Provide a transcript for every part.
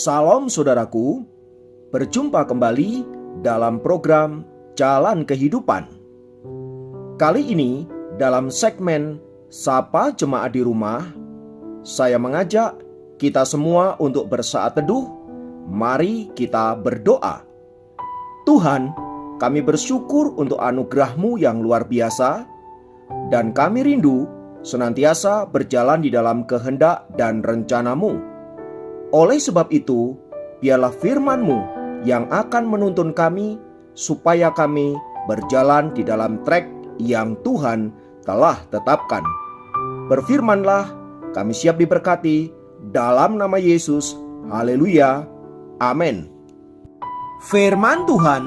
Salam saudaraku, berjumpa kembali dalam program Jalan Kehidupan. Kali ini dalam segmen Sapa Jemaat di Rumah, saya mengajak kita semua untuk bersaat teduh. Mari kita berdoa. Tuhan, kami bersyukur untuk anugerah-Mu yang luar biasa, dan kami rindu senantiasa berjalan di dalam kehendak dan rencana-Mu. Oleh sebab itu, biarlah firman-Mu yang akan menuntun kami supaya kami berjalan di dalam trek yang Tuhan telah tetapkan. Berfirmanlah, kami siap diberkati dalam nama Yesus. Haleluya. Amin. Firman Tuhan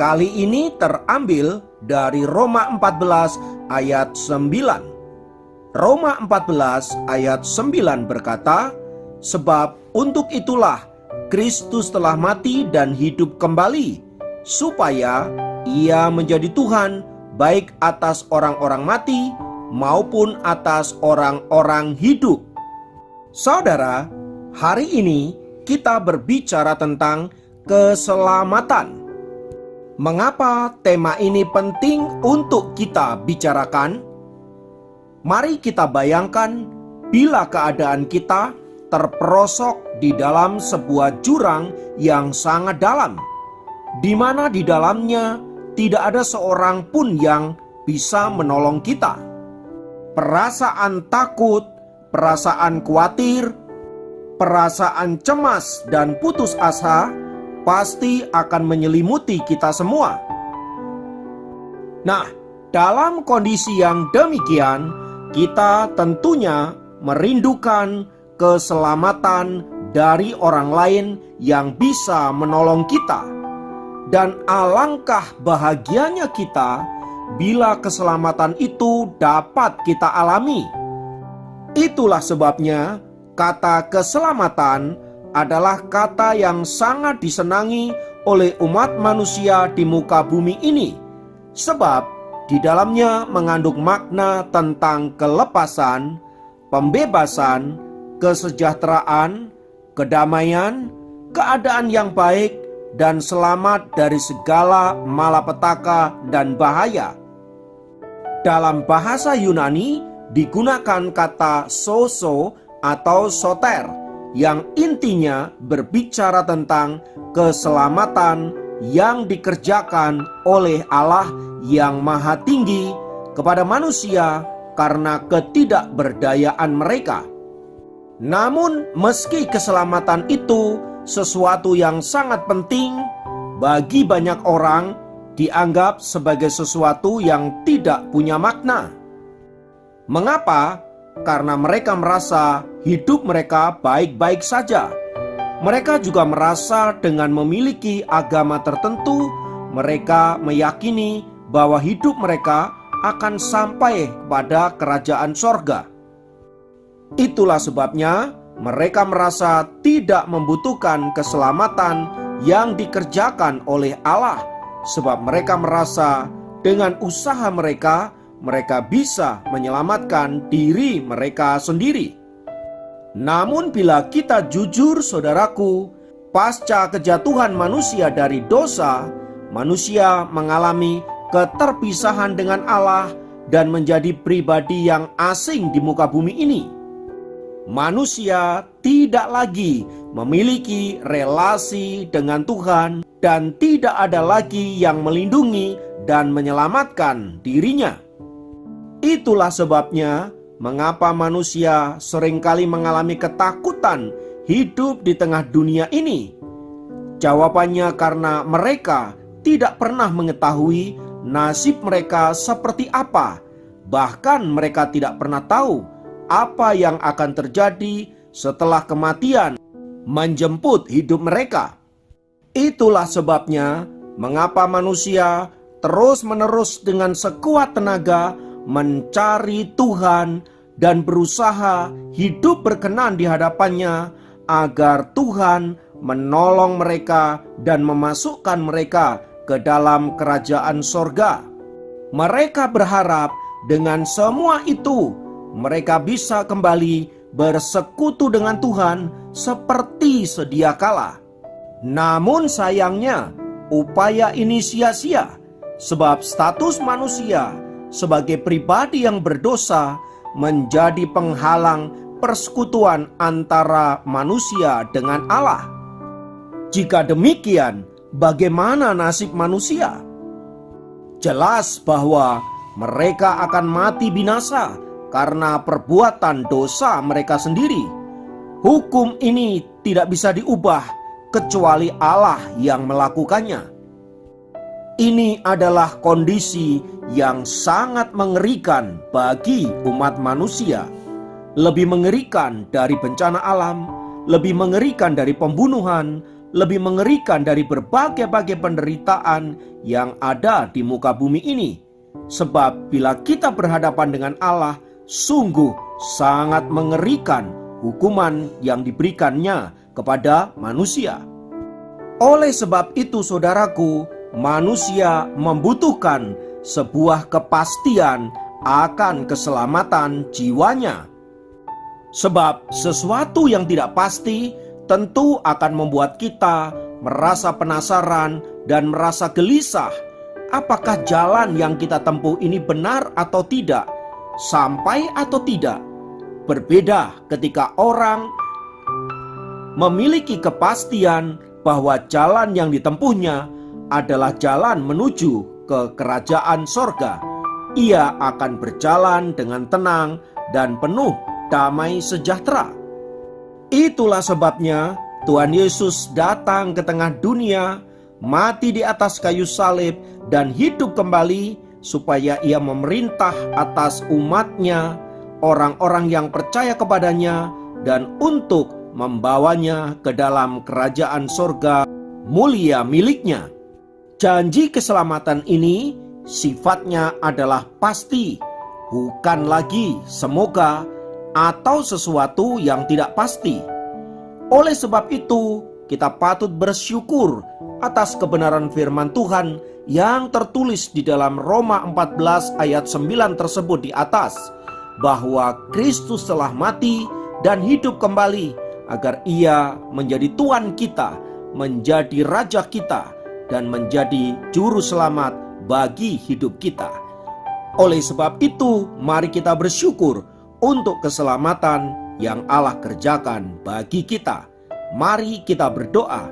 kali ini terambil dari Roma 14 ayat 9. Roma 14 ayat 9 berkata, sebab untuk itulah Kristus telah mati dan hidup kembali, supaya Ia menjadi Tuhan baik atas orang-orang mati maupun atas orang-orang hidup. Saudara, hari ini kita berbicara tentang keselamatan. Mengapa tema ini penting untuk kita bicarakan? Mari kita bayangkan bila keadaan kita terperosok di dalam sebuah jurang yang sangat dalam, di mana di dalamnya tidak ada seorang pun yang bisa menolong kita. Perasaan takut, perasaan khawatir, perasaan cemas dan putus asa pasti akan menyelimuti kita semua. Nah, dalam kondisi yang demikian, kita tentunya merindukan keselamatan dari orang lain yang bisa menolong kita. Dan alangkah bahagianya kita bila keselamatan itu dapat kita alami. Itulah sebabnya kata keselamatan adalah kata yang sangat disenangi oleh umat manusia di muka bumi ini. Sebab di dalamnya mengandung makna tentang kelepasan, pembebasan, kesejahteraan, kedamaian, keadaan yang baik, dan selamat dari segala malapetaka dan bahaya. Dalam bahasa Yunani digunakan kata sozo atau soter, yang intinya berbicara tentang keselamatan yang dikerjakan oleh Allah yang Maha Tinggi kepada manusia karena ketidakberdayaan mereka. Namun meski keselamatan itu sesuatu yang sangat penting, bagi banyak orang dianggap sebagai sesuatu yang tidak punya makna. Mengapa? Karena mereka merasa hidup mereka baik-baik saja. Mereka juga merasa dengan memiliki agama tertentu, mereka meyakini bahwa hidup mereka akan sampai kepada kerajaan sorga. Itulah sebabnya mereka merasa tidak membutuhkan keselamatan yang dikerjakan oleh Allah, sebab mereka merasa dengan usaha mereka bisa menyelamatkan diri mereka sendiri. Namun bila kita jujur saudaraku, pasca kejatuhan manusia dari dosa, manusia mengalami keterpisahan dengan Allah dan menjadi pribadi yang asing di muka bumi ini. Manusia tidak lagi memiliki relasi dengan Tuhan dan tidak ada lagi yang melindungi dan menyelamatkan dirinya. Itulah sebabnya mengapa manusia seringkali mengalami ketakutan hidup di tengah dunia ini. Jawabannya karena mereka tidak pernah mengetahui nasib mereka seperti apa. Bahkan mereka tidak pernah tahu apa yang akan terjadi setelah kematian menjemput hidup mereka. Itulah sebabnya mengapa manusia terus-menerus dengan sekuat tenaga mencari Tuhan dan berusaha hidup berkenan di hadapannya agar Tuhan menolong mereka dan memasukkan mereka ke dalam kerajaan sorga. Mereka berharap dengan semua itu mereka bisa kembali bersekutu dengan Tuhan seperti sedia kala. Namun sayangnya, upaya ini sia-sia, sebab status manusia sebagai pribadi yang berdosa menjadi penghalang persekutuan antara manusia dengan Allah. Jika demikian, bagaimana nasib manusia? Jelas bahwa mereka akan mati binasa karena perbuatan dosa mereka sendiri. Hukum ini tidak bisa diubah kecuali Allah yang melakukannya. Ini adalah kondisi yang sangat mengerikan bagi umat manusia. Lebih mengerikan dari bencana alam, lebih mengerikan dari pembunuhan, lebih mengerikan dari berbagai-bagai penderitaan yang ada di muka bumi ini. Sebab bila kita berhadapan dengan Allah, sungguh sangat mengerikan hukuman yang diberikannya kepada manusia. Oleh sebab itu, saudaraku, manusia membutuhkan sebuah kepastian akan keselamatan jiwanya. Sebab sesuatu yang tidak pasti tentu akan membuat kita merasa penasaran dan merasa gelisah. Apakah jalan yang kita tempuh ini benar atau tidak? Sampai atau tidak? Berbeda ketika orang memiliki kepastian bahwa jalan yang ditempuhnya adalah jalan menuju ke kerajaan sorga. Ia akan berjalan dengan tenang dan penuh damai sejahtera. Itulah sebabnya Tuhan Yesus datang ke tengah dunia, mati di atas kayu salib, dan hidup kembali supaya ia memerintah atas umatnya, orang-orang yang percaya kepadanya, dan untuk membawanya ke dalam kerajaan sorga mulia miliknya. Janji keselamatan ini sifatnya adalah pasti, bukan lagi semoga atau sesuatu yang tidak pasti. Oleh sebab itu, kita patut bersyukur atas kebenaran firman Tuhan yang tertulis di dalam Roma 14 ayat 9 tersebut di atas, bahwa Kristus telah mati dan hidup kembali agar ia menjadi Tuhan kita, menjadi Raja kita, dan menjadi Juru Selamat bagi hidup kita. Oleh sebab itu, mari kita bersyukur untuk keselamatan yang Allah kerjakan bagi kita. Mari kita berdoa.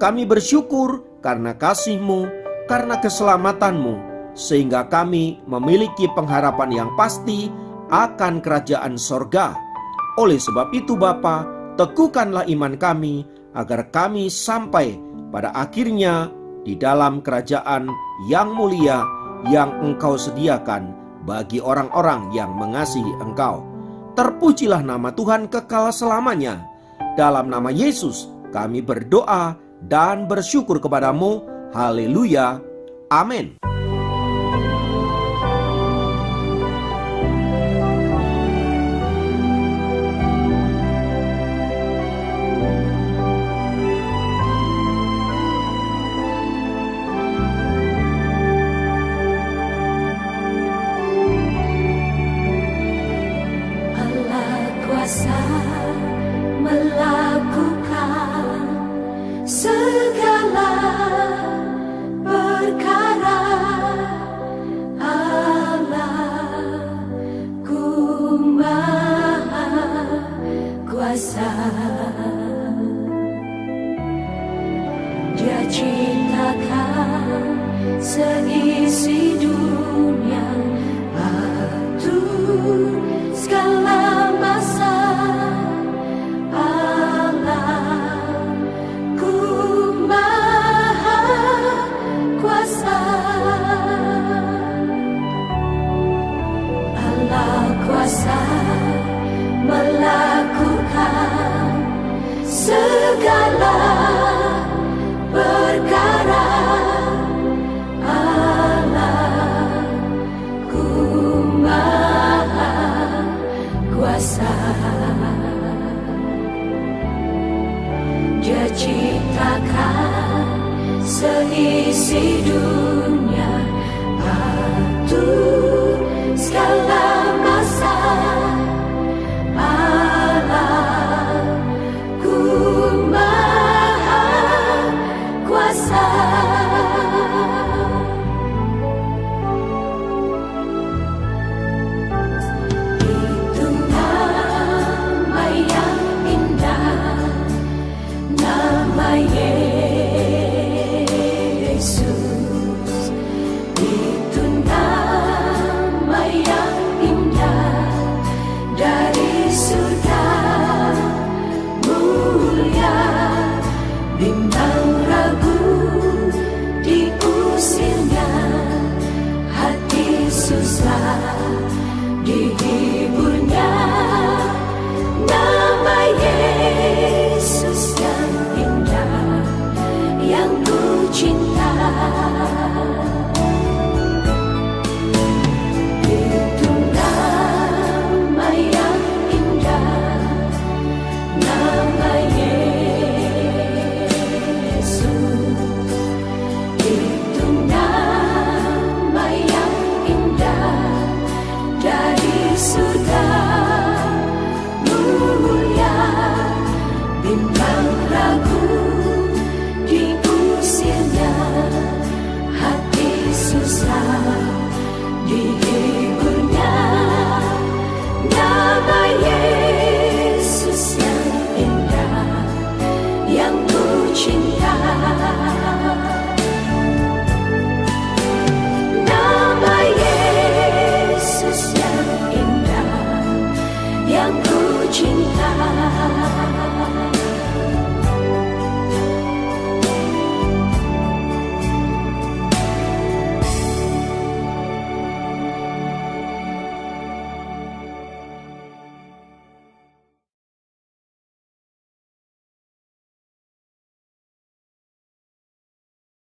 Kami bersyukur karena kasih-Mu, karena keselamatan-Mu, sehingga kami memiliki pengharapan yang pasti akan kerajaan sorga. Oleh sebab itu Bapa, teguhkanlah iman kami agar kami sampai pada akhirnya di dalam kerajaan yang mulia yang Engkau sediakan bagi orang-orang yang mengasihi Engkau. Terpujilah nama Tuhan kekal selamanya. Dalam nama Yesus kami berdoa dan bersyukur kepadamu. Haleluya. Amin. Melakukan segala perkara, Allahku Maha Kuasa. Dia ciptakan seisi dunia, atur segala masa. Kuasa